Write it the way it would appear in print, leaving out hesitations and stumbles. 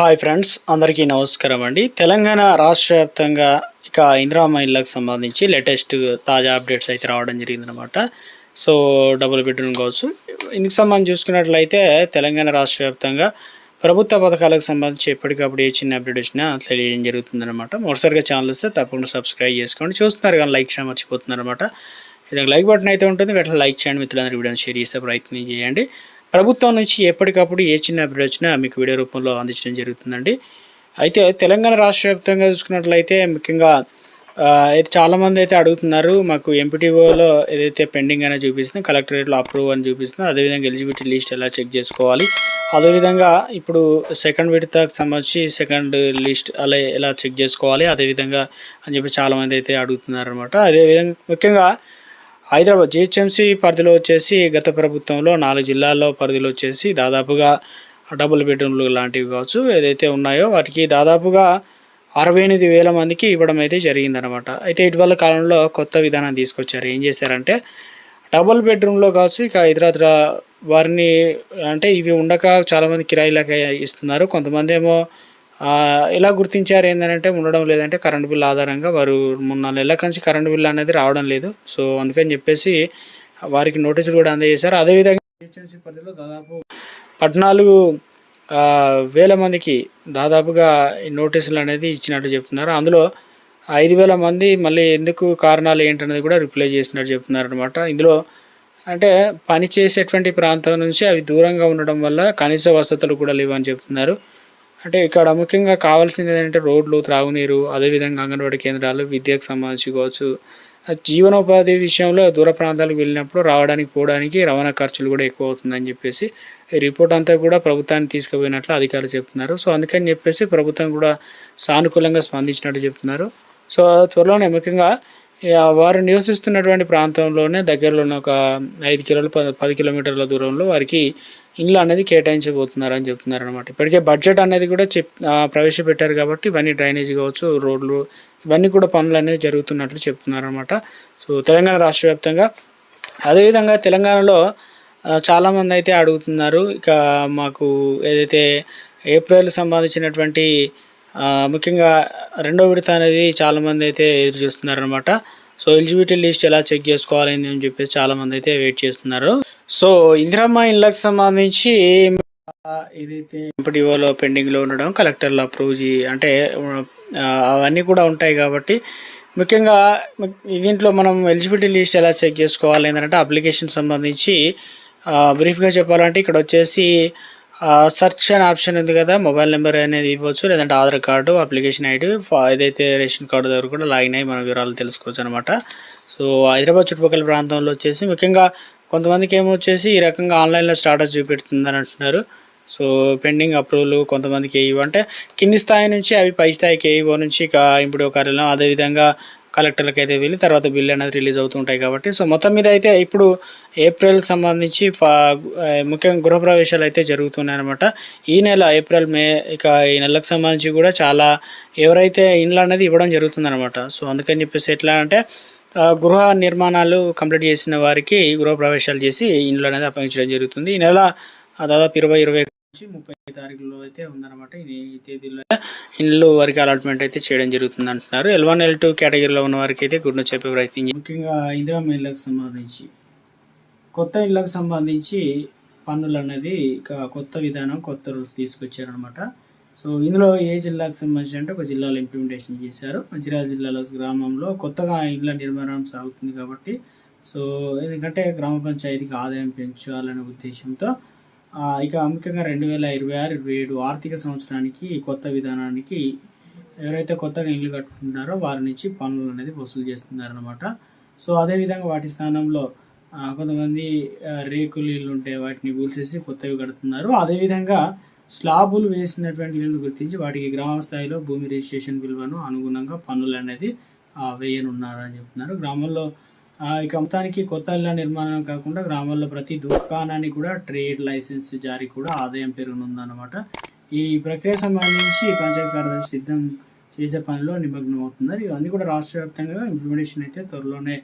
Hi friends, అందరికీ నమస్కారం అండి. తెలంగాణ రాష్ట్ర వ్యాప్తంగా ఇక ఇందిరమ్మ ఇళ్ళకి సంబంధించి లేటెస్ట్ తాజా అప్డేట్స్ అయితే రావడం జరిగిందనమాట. సో డబుల్ బెడ్రూమ్ కావచ్చు, ఇందుకు సంబంధించి చూసుకున్నట్లయితే తెలంగాణ రాష్ట్ర వ్యాప్తంగా ప్రభుత్వ పథకాలకు సంబంధించి ఎప్పటికప్పుడు ఏ చిన్న అప్డేట్ వచ్చినా తెలియడం జరుగుతుందన్నమాట. మొదటిసారిగా ఛానల్ వస్తే తప్పకుండా సబ్స్క్రైబ్ చేసుకోండి. చూస్తున్నారు కానీ లైక్ చేయడం మర్చిపోతున్నారన్నమాట. ఇది లైక్ బటన్ అయితే ఉంటుంది, వెంటనే లైక్ చేయండి, మిత్రులందరూ వీడియోని షేర్ చేసే ప్రయత్నం చేయండి. ప్రభుత్వం నుంచి ఎప్పటికప్పుడు ఏ చిన్న అప్డేట్ వచ్చినా మీకు వీడియో రూపంలో అందించడం జరుగుతుందండి. అయితే తెలంగాణ రాష్ట్ర వ్యాప్తంగా చూసుకున్నట్లయితే ముఖ్యంగా అయితే చాలామంది అయితే అడుగుతున్నారు, మాకు ఎంపీటీఓలో ఏదైతే పెండింగ్ అనేది చూపిస్తుందో కలెక్టరేట్లో అప్రూవ్ అని చూపిస్తుందో, అదేవిధంగా ఎలిజిబిలిటీ లిస్ట్ ఎలా చెక్ చేసుకోవాలి, అదేవిధంగా ఇప్పుడు సెకండ్ విడతకు సంబంధించి సెకండ్ లిస్ట్ అలా ఎలా చెక్ చేసుకోవాలి అదేవిధంగా అని చెప్పి చాలామంది అయితే అడుగుతున్నారు అనమాట. అదేవిధంగా ముఖ్యంగా హైదరాబాద్ జిహెచ్ఎంసీ పరిధిలో వచ్చేసి గత ప్రభుత్వంలో 4 జిల్లాల్లో పరిధిలో వచ్చేసి దాదాపుగా డబుల్ బెడ్రూమ్లు లాంటివి కావచ్చు ఏదైతే ఉన్నాయో వాటికి దాదాపుగా 68,000 మందికి ఇవ్వడం అయితే జరిగిందనమాట. అయితే ఇటీవల కాలంలో కొత్త విధానం తీసుకొచ్చారు. ఏం చేశారంటే డబుల్ బెడ్రూమ్లో కావచ్చు ఇక ఇతరత్ర వారిని అంటే ఇవి ఉండక చాలామంది కిరాయిలకి ఇస్తున్నారు. కొంతమంది ఏమో ఎలా గుర్తించారు ఏంటంటే ఉండడం లేదంటే కరెంట్ బిల్ ఆధారంగా వారు 3-4 నెలల నుంచి కరెంట్ బిల్ అనేది రావడం లేదు. సో అందుకని చెప్పేసి వారికి నోటీసులు కూడా అందజేశారు. అదేవిధంగా జిహెచ్ఎంసీ పరిధిలో దాదాపు 14,000 మందికి దాదాపుగా నోటీసులు అనేది ఇచ్చినట్టు చెప్తున్నారు. అందులో 5,000 మంది మళ్ళీ ఎందుకు కారణాలు ఏంటనేది కూడా రిప్లై చేసినట్టు చెప్తున్నారు అనమాట. ఇందులో అంటే పని చేసేటువంటి ప్రాంతం నుంచి అవి దూరంగా ఉండడం వల్ల కనీస వసతులు కూడా లేవని చెప్తున్నారు. అంటే ఇక్కడ ముఖ్యంగా కావాల్సింది ఏంటంటే రోడ్లు, త్రాగునీరు, అదేవిధంగా అంగన్వాడీ కేంద్రాలు, విద్యకు సంబంధించి కావచ్చు, జీవనోపాధి విషయంలో దూర ప్రాంతాలకు వెళ్ళినప్పుడు రావడానికి పోవడానికి రవాణా ఖర్చులు కూడా ఎక్కువ అవుతుందని చెప్పేసి ఈ రిపోర్ట్ అంతా కూడా ప్రభుత్వాన్ని తీసుకుపోయినట్లు అధికారులు చెప్తున్నారు. సో అందుకని చెప్పేసి ప్రభుత్వం కూడా సానుకూలంగా స్పందించినట్టు చెప్తున్నారు. సో త్వరలోనే ముఖ్యంగా వారు నివసిస్తున్నటువంటి ప్రాంతంలోనే దగ్గరలో ఉన్న ఒక 5 కిలోలు 10 కిలోమీటర్ల దూరంలో వారికి ఇల్లు అనేది కేటాయించబోతున్నారని చెప్తున్నారు అనమాట. ఇప్పటికే బడ్జెట్ అనేది కూడా ప్రవేశపెట్టారు కాబట్టి ఇవన్నీ డ్రైనేజ్ కావచ్చు, రోడ్లు ఇవన్నీ కూడా పనులు అనేది జరుగుతున్నట్లు చెప్తున్నారు అనమాట. సో తెలంగాణ రాష్ట్ర వ్యాప్తంగా అదేవిధంగా తెలంగాణలో చాలామంది అయితే అడుగుతున్నారు, ఇక మాకు ఏదైతే ఏప్రిల్ సంబంధించినటువంటి ముఖ్యంగా రెండో విడత అనేది చాలామంది అయితే ఎదురు చూస్తున్నారనమాట. సో ఎలిజిబిలిటీ లిస్ట్ ఎలా చెక్ చేసుకోవాలి అని చెప్పేసి చాలామంది అయితే వెయిట్ చేస్తున్నారు. సో ఇందిరమ్మ ఇళ్ళకి సంబంధించి ఏదైతే ఎంపీడీఓలో పెండింగ్లో ఉండడం, కలెక్టర్లో అప్రూవ్ అంటే అవన్నీ కూడా ఉంటాయి కాబట్టి ముఖ్యంగా దీంట్లో మనం ఎలిజిబిలిటీ లిస్ట్ ఎలా చెక్ చేసుకోవాలి ఏంటంటే అప్లికేషన్ సంబంధించి బ్రీఫ్గా చెప్పాలంటే ఇక్కడ వచ్చేసి సెర్చ్ అనే ఆప్షన్ ఉంది కదా, మొబైల్ నెంబర్ అనేది ఇవ్వచ్చు, లేదంటే ఆధార్ కార్డు, అప్లికేషన్ ఐడి, ఏదైతే రేషన్ కార్డు దగ్గర కూడా లాగిన్ అయ్యి మన వివరాలు తెలుసుకోవచ్చు అనమాట. సో హైదరాబాద్ చుట్టుపక్కల ప్రాంతంలో వచ్చేసి ముఖ్యంగా కొంతమందికి ఏమొచ్చేసి ఈ రకంగా ఆన్లైన్లో స్టాటస్ చూపెడుతుందని అంటున్నారు. సో పెండింగ్ అప్రూవల్ కొంతమందికి ఏఈఓ అంటే కింది స్థాయి నుంచి అవి పై స్థాయికి ఏఈఓ నుంచి ఇక ఇప్పుడు కార్యాలయం అదేవిధంగా కలెక్టర్లకు అయితే వెళ్ళి తర్వాత బిల్ అనేది రిలీజ్ అవుతుంటాయి కాబట్టి సో మొత్తం మీద అయితే ఇప్పుడు ఏప్రిల్ సంబంధించి ముఖ్యంగా గృహప్రవేశాలు అయితే జరుగుతున్నాయి అనమాట. ఈ నెల ఏప్రిల్ మే ఇక ఈ నెలకు సంబంధించి కూడా చాలా ఎవరైతే ఇండ్లు అనేది ఇవ్వడం జరుగుతుందన్నమాట. సో అందుకని చెప్పేసి ఎట్లా అంటే గృహ నిర్మాణాలు కంప్లీట్ చేసిన వారికి గృహప్రవేశాలు చేసి ఇండ్లు అనేది అప్పగించడం జరుగుతుంది. ఈ నెల దాదాపు 20 నుంచి 30 తారీఖులో అయితే ఉందన్నమాట. ఈ తేదీలో ఇండ్లు వారికి అలాట్మెంట్ అయితే చేయడం జరుగుతుంది అంటున్నారు. L1 L2 కేటగిరీలో ఉన్న వారికి అయితే గుడ్ న్యూస్ చెప్పే ప్రయత్నం. ముఖ్యంగా ఇందిరమ్మ ఇళ్ళకి సంబంధించి కొత్త ఇళ్ళకి సంబంధించి పన్నులు అనేది ఇక కొత్త విధానం, కొత్త రూల్స్ తీసుకొచ్చారనమాట. సో ఇందులో ఏ జిల్లాకు సంబంధించి అంటే ఒక జిల్లాలో ఇంప్లిమెంటేషన్ చేశారు. మంచిర్యాల జిల్లాలో గ్రామంలో కొత్తగా ఇళ్ళ నిర్మాణం సాగుతుంది కాబట్టి సో ఎందుకంటే గ్రామ పంచాయతీకి ఆదాయం పెంచాలనే ఉద్దేశంతో ఇక ముఖ్యంగా 2026-27 ఆర్థిక సంవత్సరానికి కొత్త విధానానికి ఎవరైతే కొత్తగా ఇల్లు కట్టుకుంటున్నారో వారి నుంచి పన్నులు అనేది వసూలు చేస్తున్నారనమాట. సో అదేవిధంగా వాటి స్థానంలో కొంతమంది రేకులు ఇల్లు ఉంటే వాటిని కూల్చేసి కొత్తవి కడుతున్నారు. అదేవిధంగా స్లాబులు వేసినటువంటి ఇల్లు గుర్తించి వాటికి గ్రామ స్థాయిలో భూమి రిజిస్ట్రేషన్ విలువను అనుగుణంగా పన్నులు అనేది వేయనున్నారని చెప్తున్నారు. గ్రామంలో ఇక మొత్తానికి కొత్త ఇళ్ళ నిర్మాణం కాకుండా గ్రామాల్లో ప్రతి దుకాణానికి కూడా ట్రేడ్ లైసెన్స్ జారీ కూడా ఆదాయం పెరగనుందన్నమాట. ఈ ప్రక్రియ సంబంధించి పంచాయతీ కార్యదర్శి సిద్ధం చేసే పనిలో నిమగ్నం అవుతున్నారు. ఇవన్నీ కూడా రాష్ట్ర వ్యాప్తంగా ఇంప్లిమెంటేషన్ అయితే త్వరలోనే